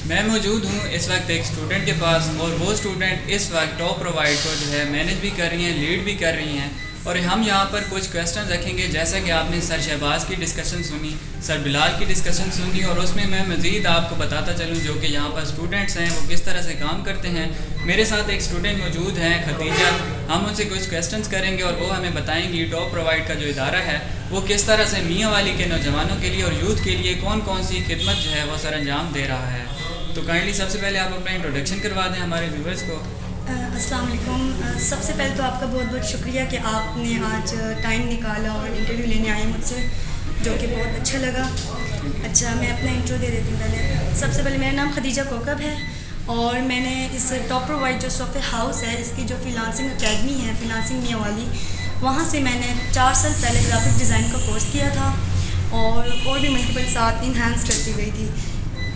मैं मौजूद हूँ इस वक्त एक स्टूडेंट के पास और वो स्टूडेंट इस वक्त टॉप प्रोवाइड को जो है मैनेज भी कर रही हैं, लीड भी कर रही हैं। और हम यहाँ पर कुछ क्वेश्चन रखेंगे, जैसा कि आपने सर शहबाज की डिस्कशन सुनी, सर बिलाल की डिस्कशन सुनी, और उसमें मैं मज़ीद आपको बताता चलूँ जो कि यहाँ पर स्टूडेंट्स हैं वो किस तरह से काम करते हैं। मेरे साथ एक स्टूडेंट मौजूद हैं खतीजा, हम उनसे कुछ क्वेश्चंस करेंगे और वो हमें बताएंगी टॉप प्रोवाइड का जो इदारा है वो किस तरह से मियाँ वाली के नौजवानों के लिए और यूथ के लिए कौन कौन सी खिदमत जो है वो सर अंजाम दे रहा है। तो काइंडली सबसे पहले आप अपना इंट्रोडक्शन करवा दें हमारे व्यूवर्स को। अस्सलाम वालेकुम। सबसे पहले तो आपका बहुत बहुत शुक्रिया कि आपने आज टाइम निकाला और इंटरव्यू लेने आए मुझसे, जो कि बहुत अच्छा लगा। अच्छा, मैं अपना इंट्रो दे देती हूँ पहले। सबसे पहले मेरा नाम खदीजा कोकब है और मैंने इस टॉप प्रोवाइड जो सॉफ्टवेयर हाउस है इसकी जो फ्रीलांसिंग अकेडमी है, फ्रीलांसिंग मियाँ वाली, वहाँ से मैंने 4 साल पहले ग्राफिक डिज़ाइन का कोर्स किया था और भी मल्टीपल साथ इन्हांस करती गई थी।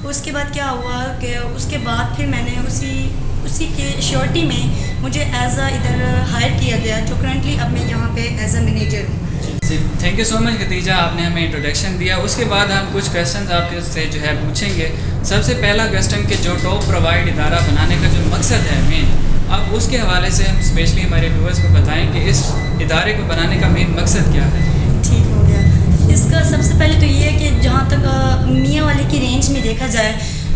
उसके बाद क्या हुआ कि उसके बाद फिर मैंने उसी के श्योरिटी में मुझे एज अ इधर हायर किया गया, जो करंटली अब मैं यहाँ पे एज अ मैनेजर हूँ। Thank you so much Khatija, आपने हमें इंट्रोडक्शन दिया। उसके बाद हम कुछ क्वेश्चन आपके से जो है पूछेंगे। सबसे पहला क्वेश्चन कि जो टॉप प्रोवाइड इदारा बनाने का जो मकसद है मेन, अब उसके हवाले से हम स्पेशली हमारे व्यूअर्स को बताएं कि इस इदारे को बनाने का मेन मकसद क्या है। ठीक हो गया। इसका सबसे पहले तो ये है कि जहाँ तक मियाँ वाले की रेंज में देखा जाए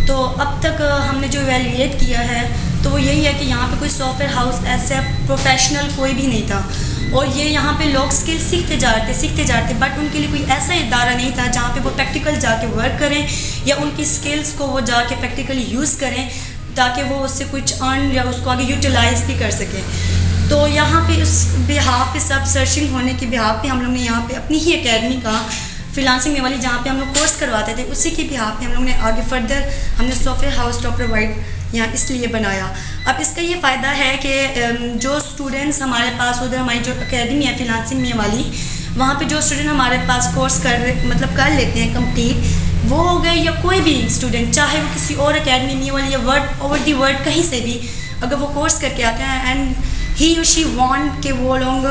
तो अब तक हमने जो वैल्यूएट किया है तो वो यही है कि यहाँ पे कोई सॉफ्टवेयर हाउस ऐसे प्रोफेशनल कोई भी नहीं था और ये यहाँ पे लोग स्किल सीखते जाते, बट उनके लिए कोई ऐसा इदारा नहीं था जहाँ पे वो प्रैक्टिकल जाके वर्क करें या उनकी स्किल्स को वो जाके प्रैक्टिकली यूज़ करें ताकि वो उससे कुछ अर्न या उसको आगे यूटिलाइज़ भी कर सकें। तो यहाँ पे उस बिहाफ पे सब सर्चिंग होने के बिहाफ पे हम लोग ने यहाँ पे अपनी ही एकेडमी का फ्रीलांसिंग में वाली जहाँ पे हम लोग कोर्स करवाते थे उसी के बिहाफ पे हम लोग ने आगे फर्दर हमने सॉफ्टवेयर हाउस टॉप प्रोवाइड यहाँ इसलिए बनाया। अब इसका ये फ़ायदा है कि जो स्टूडेंट्स हमारे पास उधर हमारी जो एकेडमी है फ्रीलांसिंग में वाली, वहाँ पे जो स्टूडेंट हमारे पास कोर्स कर लेते हैं कंप्लीट, वो हो गए या कोई भी स्टूडेंट, चाहे वो किसी और एकेडमी में वाली या वर्ड ओवर दी वर्ड कहीं से भी अगर वो कोर्स करके आते हैं एंड ही और शी वांट के वो लोग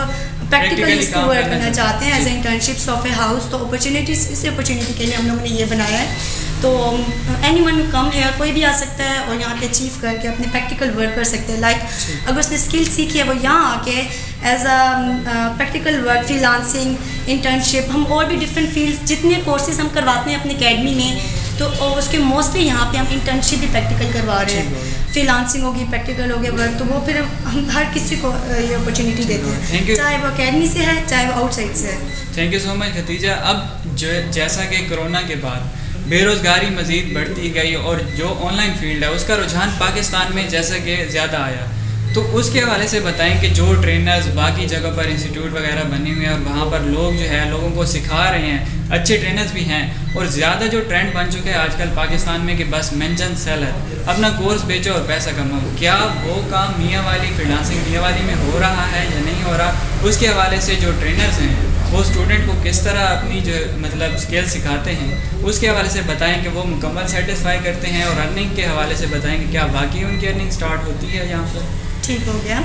प्रैक्टिकली इसको वर्क करना चाहते हैं as a internship software house, तो इस अपॉर्चुनिटी के लिए हम लोगों ने ये बनाया है। तो एनी वन कम है, कोई भी आ सकता है और यहाँ पे अचीव करके अपने प्रैक्टिकल वर्क कर सकते हैं। लाइक अगर उसने स्किल सीखी है वो यहाँ आके as a practical work, freelancing, internship, हम और भी डिफरेंट फील्ड्स जितने कोर्सेज हम करवाते हैं अपनी अकेडमी में, तो उसके मोस्टली यहाँ पे हम इंटर्नशिप भी प्रैक्टिकल करवा रहे हैं। फ्रीलांसिंग होगी, प्रैक्टिकल हो गया वर्क, तो वो फिर हम हर किसी को ये अपॉर्चुनिटी देते हैं, चाहे वो अकेडमी से है चाहे वो आउटसाइड से है। Thank you so much Khatija. अब जैसा कि कोरोना के बाद बेरोज़गारी मज़ीद बढ़ती गई और जो ऑनलाइन फील्ड है उसका रुझान पाकिस्तान में जैसा कि ज़्यादा आया, तो उसके हवाले से बताएं कि जो ट्रेनर्स बाकी जगह पर इंस्टीट्यूट वगैरह बने हुए हैं और वहाँ पर लोग जो है लोगों को सिखा रहे हैं, अच्छे ट्रेनर्स भी हैं, और ज़्यादा जो ट्रेंड बन चुके हैं आजकल पाकिस्तान में कि बस मेंशन सेलर, अपना कोर्स बेचो और पैसा कमाओ, क्या वो काम मियाँ वाली फ्रीलांसिंग मियाँ वाली में हो रहा है या नहीं हो रहा? उसके हवाले से जो ट्रेनर्स हैं वो स्टूडेंट को किस तरह अपनी जो मतलब स्किल सिखाते हैं उसके हवाले से बताएं कि वो मुकम्मल सेटिस्फाई करते हैं, और अर्निंग के हवाले से बताएं कि क्या वाकई उनकी अर्निंग स्टार्ट होती है यहाँ पर। ठीक हो गया,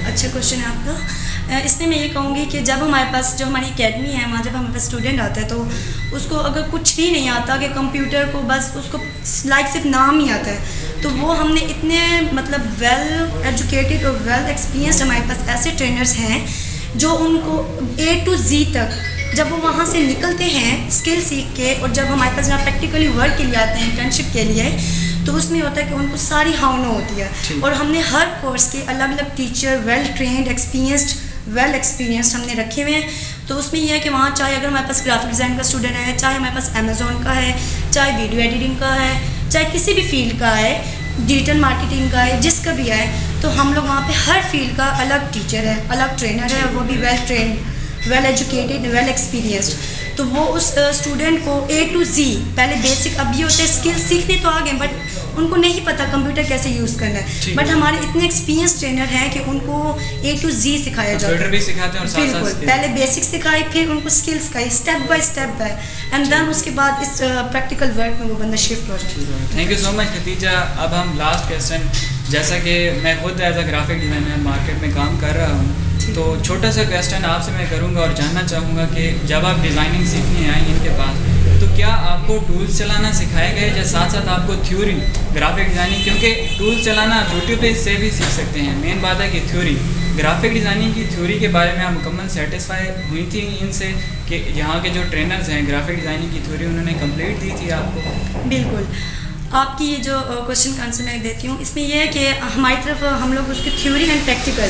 अच्छा क्वेश्चन है आपका। इसमें मैं ये कहूँगी कि जब हमारे पास जो हमारी एकेडमी है वहाँ जब हमारे पास स्टूडेंट आता है तो उसको अगर कुछ भी नहीं आता कि कंप्यूटर को बस उसको लाइक सिर्फ नाम ही आता है, तो वो हमने इतने मतलब वेल एजुकेटेड और वेल एक्सपीरियंस्ड हमारे पास ऐसे ट्रेनर्स हैं जो उनको A to Z तक जब वो वहाँ से निकलते हैं स्किल सीख के, और जब हमारे पास जहाँ प्रैक्टिकली वर्क के लिए आते हैं इंटर्नशिप के लिए, तो उसमें होता है कि उनको सारी हाउ नो होती है। और हमने हर कोर्स के अलग अलग teacher well trained well experienced हमने रखे हुए हैं। तो उसमें यह है कि वहाँ चाहे अगर हमारे पास ग्राफिक डिज़ाइन का स्टूडेंट है, चाहे हमारे पास अमेज़ॉन का है, चाहे वीडियो एडिटिंग का है, चाहे किसी भी फील्ड का है, डिजिटल मार्केटिंग का है, जिसका भी है, तो हम लोग वहाँ पे हर फील्ड का अलग टीचर है, अलग ट्रेनर है, और वो भी well trained, well educated, well experienced. तो वो उस स्टूडेंट को A to Z पहले बेसिक, अब ये होता है स्किल सीखने तो आ गए बट उनको नहीं पता कंप्यूटर कैसे यूज़ करना है, बट हमारे इतने एक्सपीरियंस ट्रेनर हैं कि उनको A to Z सिखाया जाता है। भी सिखाते हैं और साथ बिल्कुल, पहले बेसिक सिखाए, फिर उनको स्किल्स सिखाए स्टेप बाय स्टेप है, एंड देन उसके बाद इस प्रैक्टिकल वर्क में वो बंदा शिफ्ट हो जाता है। Thank you so much Khatija. अब हम लास्ट क्वेश्चन, जैसा कि मैं खुद as a graphic designer market में काम कर रहा हूँ, तो छोटा सा क्वेश्चन आपसे मैं करूँगा और जानना चाहूँगा कि जब आप डिज़ाइनिंग सीखने आए इनके पास, तो क्या आपको टूल्स चलाना सिखाया गया है या साथ साथ आपको थ्योरी ग्राफिक डिज़ाइनिंग, क्योंकि टूल्स चलाना आप यूट्यूब पे से भी सीख सकते हैं, मेन बात है कि थ्योरी ग्राफिक डिज़ाइनिंग की थ्योरी के बारे में आप मुकम्मल सेटिस्फाई हुई थी इनसे कि यहाँ के जो ट्रेनर्स हैं ग्राफिक डिज़ाइनिंग की थ्योरी उन्होंने कंप्लीट दी थी आपको? बिल्कुल, आपकी ये जो क्वेश्चन का आंसर मैं देती हूँ, इसमें यह है कि हमारी तरफ हम लोग उसकी थ्योरी एंड प्रैक्टिकल,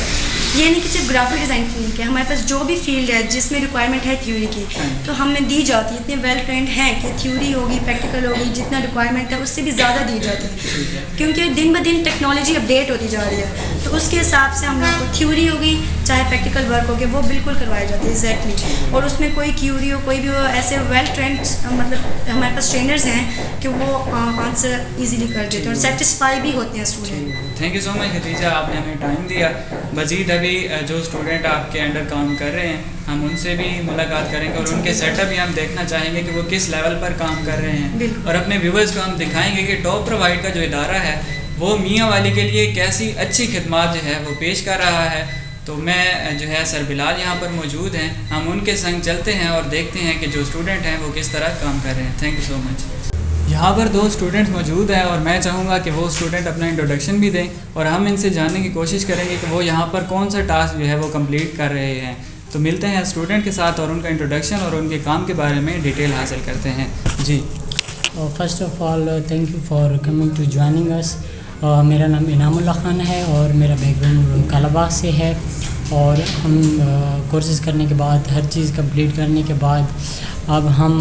ये नहीं कि सिर्फ ग्राफिक डिज़ाइन फील्ड के, हमारे पास जो भी फील्ड है जिसमें रिक्वायरमेंट है थ्योरी की तो हमें दी जाती है। इतने वेल ट्रेंड हैं कि थ्योरी होगी प्रैक्टिकल होगी, जितना रिक्वायरमेंट है उससे भी ज़्यादा दी जाती है, क्योंकि दिन ब दिन टेक्नोलॉजी अपडेट होती जा रही है। तो उसके हिसाब से हम लोग को थ्योरी होगी चाहे प्रैक्टिकल वर्क हो गया वो बिल्कुल करवाई जाती है एग्जैक्टली। और उसमें कोई क्यूरी हो कोई भी हो, ऐसे वेल ट्रेंड मतलब हमारे पास ट्रेनर्स हैं कि वो आंसर ईजीली कर देते हैं और सेटिस्फाई भी होते हैं student. Thank you so much Khadija, आपने हमें टाइम दिया। मज़ीद अभी जो स्टूडेंट आपके अंडर काम कर रहे हैं हम उनसे भी मुलाकात करेंगे और उनके सेटअप भी हम देखना चाहेंगे कि वो किस लेवल पर काम कर रहे हैं, और अपने व्यूवर्स को हम दिखाएंगे कि टॉप प्रोवाइड का जो इदारा है वो मियाँ वाली के लिए कैसी अच्छी खिदमत जो है वो पेश कर रहा है। तो मैं जो है सर बिलाल यहाँ पर मौजूद हैं, हम उनके संग चलते हैं और देखते हैं कि जो स्टूडेंट हैं वो किस तरह काम कर रहे हैं। Thank you so much. यहाँ पर 2 स्टूडेंट्स मौजूद हैं और मैं चाहूँगा कि वो स्टूडेंट अपना इंट्रोडक्शन भी दें और हम इनसे जानने की कोशिश करेंगे कि वो यहाँ पर कौन सा टास्क जो है वो कंप्लीट कर रहे हैं। तो मिलते हैं स्टूडेंट के साथ और उनका इंट्रोडक्शन और उनके काम के बारे में डिटेल हासिल करते हैं। जी, first of all thank you for coming to joining us. मेरा नाम इनामुल्लाह खान है और मेरा बैकग्राउंड कालाबाग से है, और हम कोर्सेज़ करने के बाद हर चीज़ कंप्लीट करने के बाद अब हम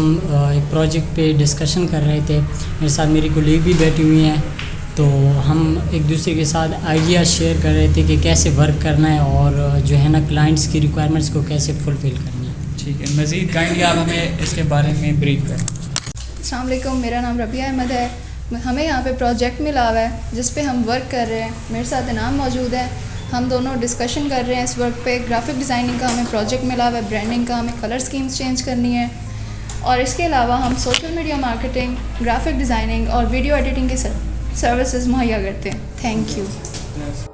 एक प्रोजेक्ट पे डिस्कशन कर रहे थे। मेरे साथ मेरी कोलीग भी बैठी हुई हैं, तो हम एक दूसरे के साथ आइडिया शेयर कर रहे थे कि कैसे वर्क करना है और जो है ना क्लाइंट्स की रिक्वायरमेंट्स को कैसे फुलफ़िल करनी है। ठीक है, मज़ीद काइंडली आप हमें इसके बारे में ब्रीफ करें। अस्सलाम वालेकुम, मेरा नाम रबिया अहमद है। हमें यहाँ पे प्रोजेक्ट मिला हुआ है जिस पे हम वर्क कर रहे हैं। मेरे साथ इनाम मौजूद है, हम दोनों डिस्कशन कर रहे हैं इस वर्क पे। ग्राफिक डिज़ाइनिंग का हमें प्रोजेक्ट मिला हुआ है, ब्रांडिंग का हमें कलर स्कीम्स चेंज करनी है, और इसके अलावा हम social media marketing, graphic designing और वीडियो एडिटिंग की सर्विसेज मुहैया करते हैं। Thank you.